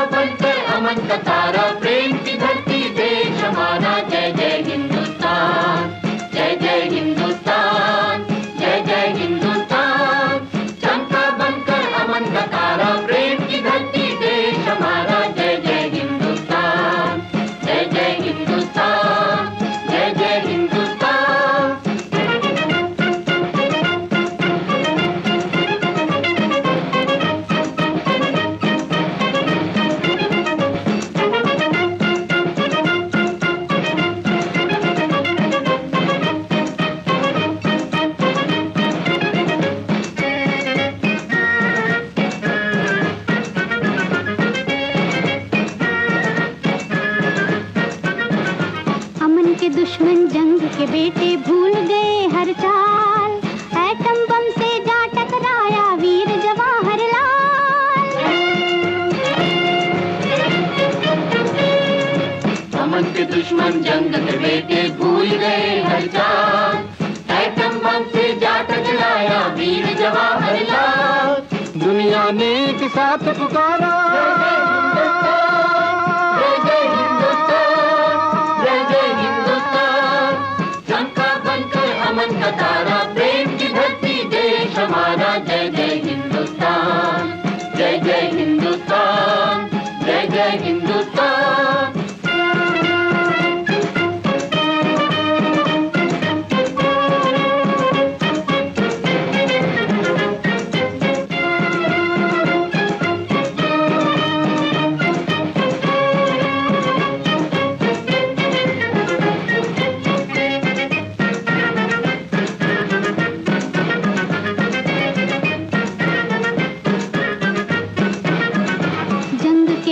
बनकर अमन का तारा, प्रेम की धरती देश हमारा। जय जय हिंदुस्तान, जय जय हिंदुस्तान, जय जय हिंदुस्तान। चमका बनकर अमन का तारा, प्रेम की धरती देश हमारा। जय जय हिंदुस्तान, जय जय हिंदुस्तान, जय जय हिंदुस्तान। दुश्मन जंग के बेटे भूल गए हर चाल, एटम बम से जा टकराया वीर जवाहरलाल। अमन के दुश्मन जंग के बेटे भूल गए हर चाल, एटम बम से जा टकराया वीर जवाहरलाल। दुनिया ने एक साथ पुकारा, अमन का तारा, प्रेम की धरती देश हमारा। जय जय हिंदुस्तान, जय जय हिंदुस्तान, जय जय हिंदुस्तान।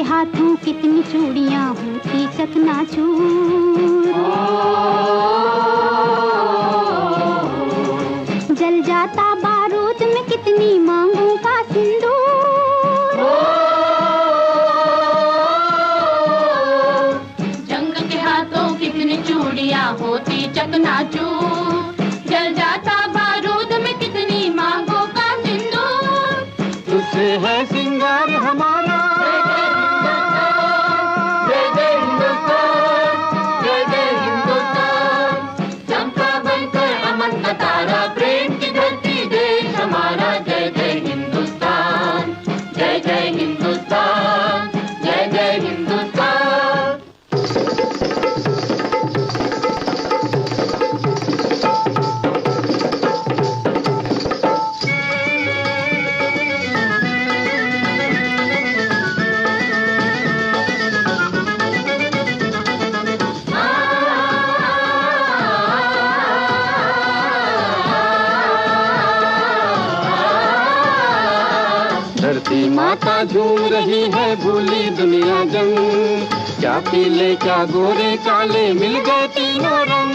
हाथों कितनी चूड़ियां होती चकनाचूर, जल जाता बारूद में कितनी मांगों का सिंदूर। जंग के हाथों कितनी चूड़ियां होती चकनाचूर, जल जाता बारूद में कितनी मांगों का सिंदूर। तुझसे है सिंगार हमारा, तारा, प्रेम की धरती देश हमारा। जय जय हिंदुस्तान, जय जय हिंदुस्तान, जय जय हिंदुस्तान। धरती माता झूम रही है, भूली दुनिया जंग। क्या पीले क्या गोरे काले मिल गए तीनों रंग।